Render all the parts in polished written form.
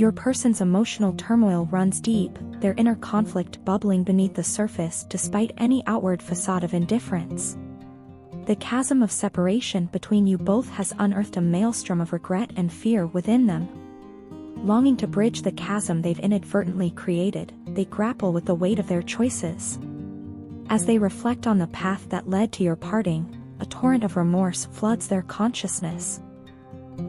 Your person's emotional turmoil runs deep, their inner conflict bubbling beneath the surface despite any outward facade of indifference. The chasm of separation between you both has unearthed a maelstrom of regret and fear within them. Longing to bridge the chasm they've inadvertently created, they grapple with the weight of their choices. As they reflect on the path that led to your parting, a torrent of remorse floods their consciousness.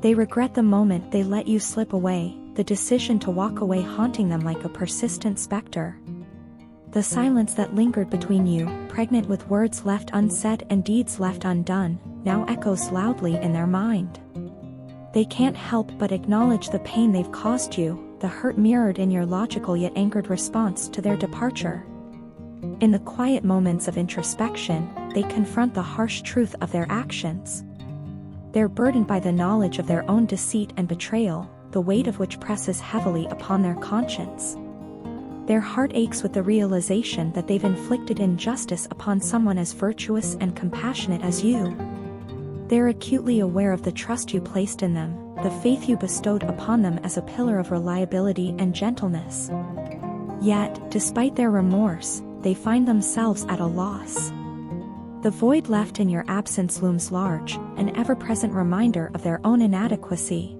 They regret the moment they let you slip away, the decision to walk away haunting them like a persistent specter. The silence that lingered between you, pregnant with words left unsaid and deeds left undone, now echoes loudly in their mind. They can't help but acknowledge the pain they've caused you, the hurt mirrored in your logical yet anchored response to their departure. In the quiet moments of introspection, they confront the harsh truth of their actions. They're burdened by the knowledge of their own deceit and betrayal, the weight of which presses heavily upon their conscience. Their heart aches with the realization that they've inflicted injustice upon someone as virtuous and compassionate as you. They're acutely aware of the trust you placed in them, the faith you bestowed upon them as a pillar of reliability and gentleness. Yet, despite their remorse, they find themselves at a loss. The void left in your absence looms large, an ever-present reminder of their own inadequacy.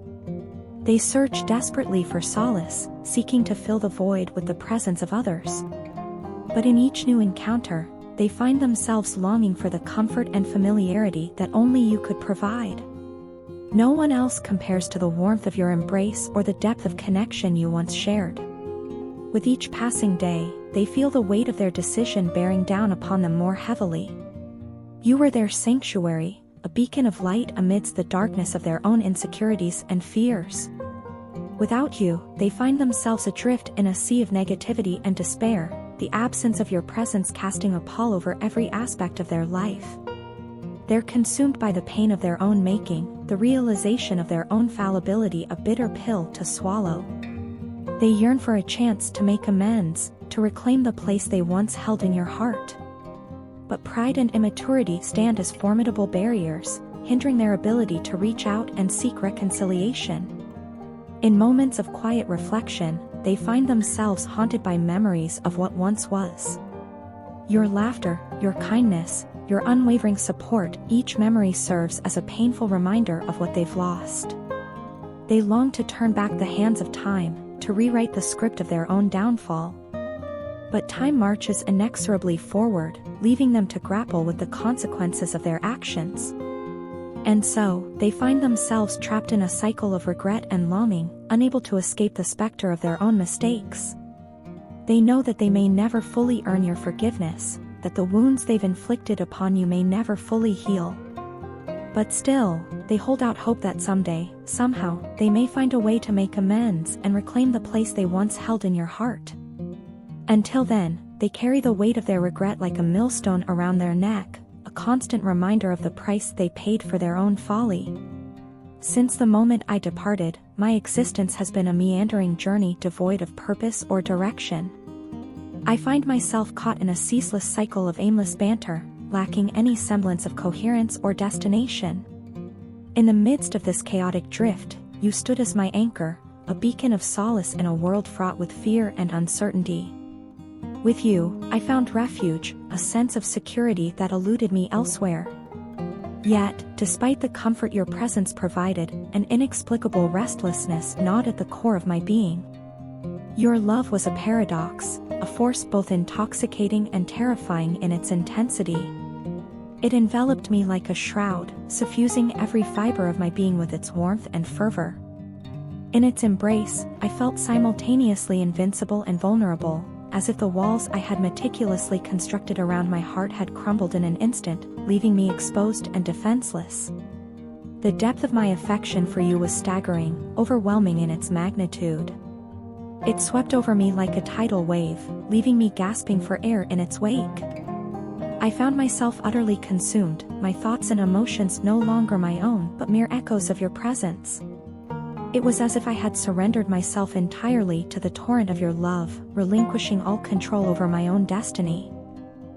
They search desperately for solace, seeking to fill the void with the presence of others. But in each new encounter, they find themselves longing for the comfort and familiarity that only you could provide. No one else compares to the warmth of your embrace or the depth of connection you once shared. With each passing day, they feel the weight of their decision bearing down upon them more heavily. You were their sanctuary, a beacon of light amidst the darkness of their own insecurities and fears. Without you, they find themselves adrift in a sea of negativity and despair, the absence of your presence casting a pall over every aspect of their life. They're consumed by the pain of their own making, the realization of their own fallibility a bitter pill to swallow. They yearn for a chance to make amends, to reclaim the place they once held in your heart. But pride and immaturity stand as formidable barriers, hindering their ability to reach out and seek reconciliation. In moments of quiet reflection, they find themselves haunted by memories of what once was. Your laughter, your kindness, your unwavering support, each memory serves as a painful reminder of what they've lost. They long to turn back the hands of time, to rewrite the script of their own downfall. But time marches inexorably forward, leaving them to grapple with the consequences of their actions. And so, they find themselves trapped in a cycle of regret and longing, unable to escape the specter of their own mistakes. They know that they may never fully earn your forgiveness, that the wounds they've inflicted upon you may never fully heal. But still, they hold out hope that someday, somehow, they may find a way to make amends and reclaim the place they once held in your heart. Until then, they carry the weight of their regret like a millstone around their neck, a constant reminder of the price they paid for their own folly. Since the moment I departed, my existence has been a meandering journey devoid of purpose or direction. I find myself caught in a ceaseless cycle of aimless banter, lacking any semblance of coherence or destination. In the midst of this chaotic drift, you stood as my anchor, a beacon of solace in a world fraught with fear and uncertainty. With you, I found refuge, a sense of security that eluded me elsewhere. Yet, despite the comfort your presence provided, an inexplicable restlessness gnawed at the core of my being. Your love was a paradox, a force both intoxicating and terrifying in its intensity. It enveloped me like a shroud, suffusing every fiber of my being with its warmth and fervor. In its embrace, I felt simultaneously invincible and vulnerable, as if the walls I had meticulously constructed around my heart had crumbled in an instant, leaving me exposed and defenseless. The depth of my affection for you was staggering, overwhelming in its magnitude. It swept over me like a tidal wave, leaving me gasping for air in its wake. I found myself utterly consumed, my thoughts and emotions no longer my own but mere echoes of your presence. It was as if I had surrendered myself entirely to the torrent of your love, relinquishing all control over my own destiny.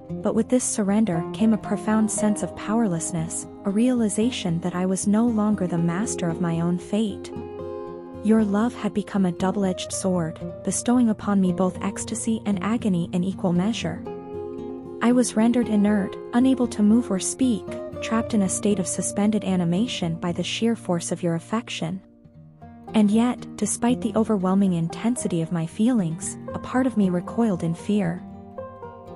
But with this surrender came a profound sense of powerlessness, a realization that I was no longer the master of my own fate. Your love had become a double-edged sword, bestowing upon me both ecstasy and agony in equal measure. I was rendered inert, unable to move or speak, trapped in a state of suspended animation by the sheer force of your affection. And yet, despite the overwhelming intensity of my feelings, a part of me recoiled in fear.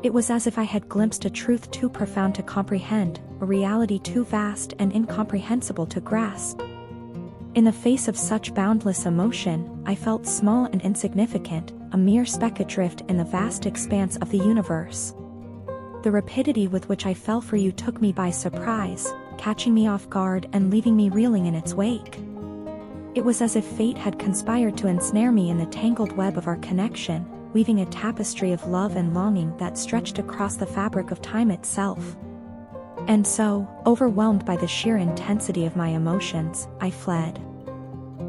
It was as if I had glimpsed a truth too profound to comprehend, a reality too vast and incomprehensible to grasp. In the face of such boundless emotion, I felt small and insignificant, a mere speck adrift in the vast expanse of the universe. The rapidity with which I fell for you took me by surprise, catching me off guard and leaving me reeling in its wake. It was as if fate had conspired to ensnare me in the tangled web of our connection, weaving a tapestry of love and longing that stretched across the fabric of time itself. And so, overwhelmed by the sheer intensity of my emotions, I fled.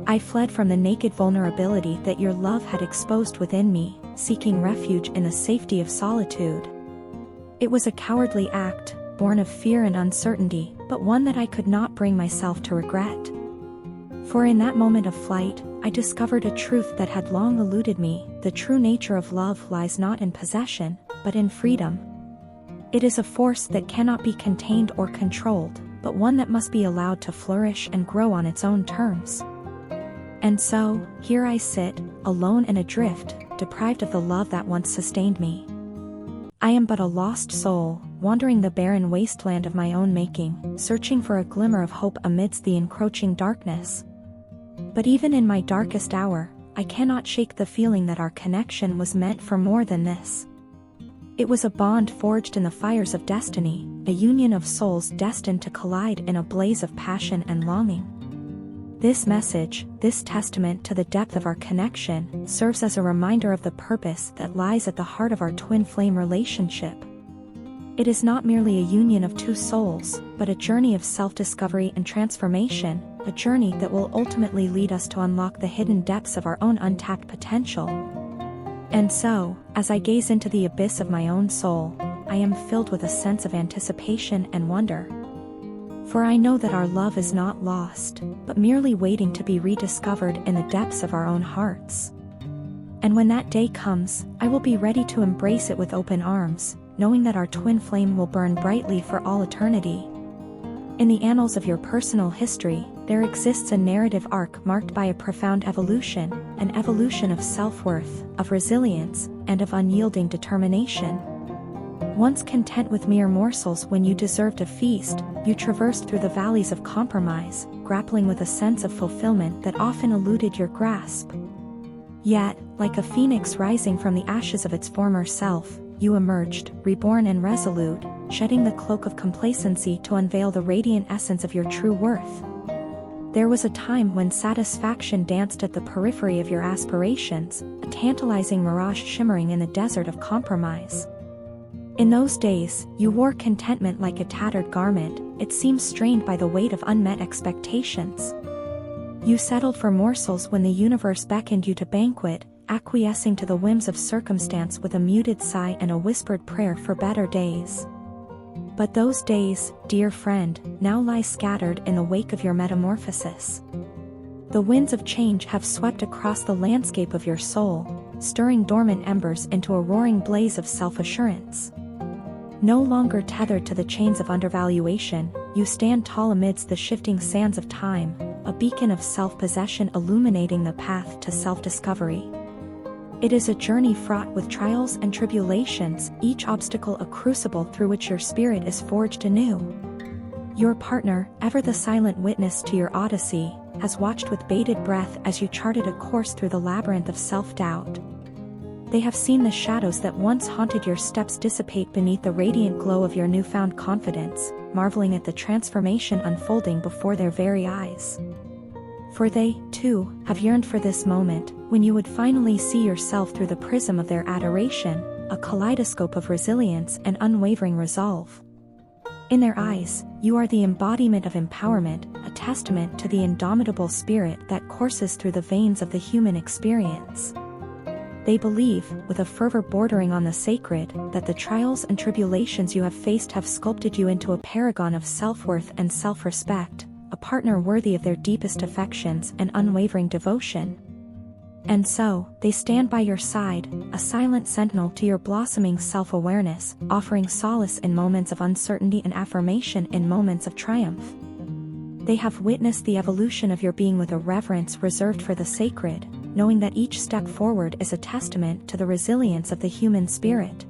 I fled from the naked vulnerability that your love had exposed within me, seeking refuge in the safety of solitude. It was a cowardly act, born of fear and uncertainty, but one that I could not bring myself to regret. For in that moment of flight, I discovered a truth that had long eluded me: the true nature of love lies not in possession, but in freedom. It is a force that cannot be contained or controlled, but one that must be allowed to flourish and grow on its own terms. And so, here I sit, alone and adrift, deprived of the love that once sustained me. I am but a lost soul, wandering the barren wasteland of my own making, searching for a glimmer of hope amidst the encroaching darkness. But even in my darkest hour, I cannot shake the feeling that our connection was meant for more than this. It was a bond forged in the fires of destiny, a union of souls destined to collide in a blaze of passion and longing. This message, this testament to the depth of our connection, serves as a reminder of the purpose that lies at the heart of our twin flame relationship. It is not merely a union of two souls, but a journey of self-discovery and transformation, a journey that will ultimately lead us to unlock the hidden depths of our own untapped potential. And so, as I gaze into the abyss of my own soul, I am filled with a sense of anticipation and wonder. For I know that our love is not lost, but merely waiting to be rediscovered in the depths of our own hearts. And when that day comes, I will be ready to embrace it with open arms, knowing that our twin flame will burn brightly for all eternity. In the annals of your personal history, there exists a narrative arc marked by a profound evolution, an evolution of self-worth, of resilience, and of unyielding determination. Once content with mere morsels when you deserved a feast, you traversed through the valleys of compromise, grappling with a sense of fulfillment that often eluded your grasp. Yet, like a phoenix rising from the ashes of its former self, you emerged, reborn and resolute, shedding the cloak of complacency to unveil the radiant essence of your true worth. There was a time when satisfaction danced at the periphery of your aspirations, a tantalizing mirage shimmering in the desert of compromise. In those days, you wore contentment like a tattered garment, it seemed strained by the weight of unmet expectations. You settled for morsels when the universe beckoned you to banquet, acquiescing to the whims of circumstance with a muted sigh and a whispered prayer for better days. But those days, dear friend, now lie scattered in the wake of your metamorphosis. The winds of change have swept across the landscape of your soul, stirring dormant embers into a roaring blaze of self-assurance. No longer tethered to the chains of undervaluation, you stand tall amidst the shifting sands of time, a beacon of self-possession illuminating the path to self-discovery. It is a journey fraught with trials and tribulations, each obstacle a crucible through which your spirit is forged anew. Your partner, ever the silent witness to your odyssey, has watched with bated breath as you charted a course through the labyrinth of self-doubt. They have seen the shadows that once haunted your steps dissipate beneath the radiant glow of your newfound confidence, marveling at the transformation unfolding before their very eyes. For they, too, have yearned for this moment, when you would finally see yourself through the prism of their adoration, a kaleidoscope of resilience and unwavering resolve. In their eyes, you are the embodiment of empowerment, a testament to the indomitable spirit that courses through the veins of the human experience. They believe, with a fervor bordering on the sacred, that the trials and tribulations you have faced have sculpted you into a paragon of self-worth and self-respect, a partner worthy of their deepest affections and unwavering devotion. And so, they stand by your side, a silent sentinel to your blossoming self-awareness, offering solace in moments of uncertainty and affirmation in moments of triumph. They have witnessed the evolution of your being with a reverence reserved for the sacred, knowing that each step forward is a testament to the resilience of the human spirit.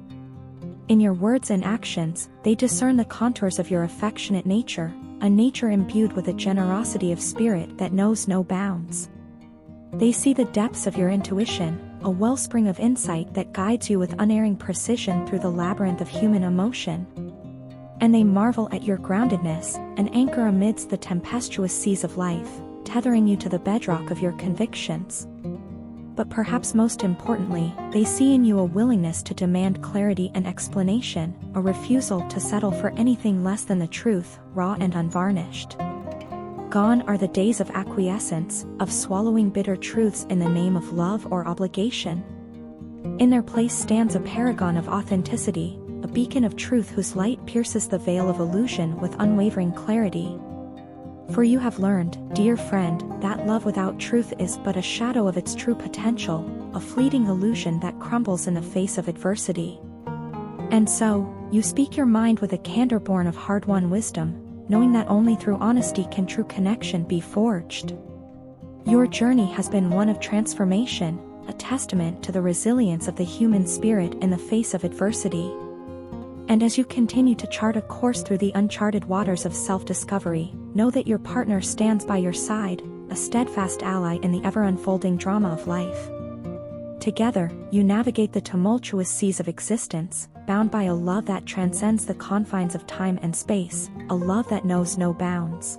In your words and actions, they discern the contours of your affectionate nature, a nature imbued with a generosity of spirit that knows no bounds. They see the depths of your intuition, a wellspring of insight that guides you with unerring precision through the labyrinth of human emotion. And they marvel at your groundedness, an anchor amidst the tempestuous seas of life, tethering you to the bedrock of your convictions. But perhaps most importantly, they see in you a willingness to demand clarity and explanation, a refusal to settle for anything less than the truth, raw and unvarnished. Gone are the days of acquiescence, of swallowing bitter truths in the name of love or obligation. In their place stands a paragon of authenticity, a beacon of truth whose light pierces the veil of illusion with unwavering clarity. For you have learned, dear friend, that love without truth is but a shadow of its true potential, a fleeting illusion that crumbles in the face of adversity. And so, you speak your mind with a candor born of hard-won wisdom, knowing that only through honesty can true connection be forged. Your journey has been one of transformation, a testament to the resilience of the human spirit in the face of adversity. And as you continue to chart a course through the uncharted waters of self-discovery, know that your partner stands by your side, a steadfast ally in the ever-unfolding drama of life. Together, you navigate the tumultuous seas of existence, bound by a love that transcends the confines of time and space, a love that knows no bounds.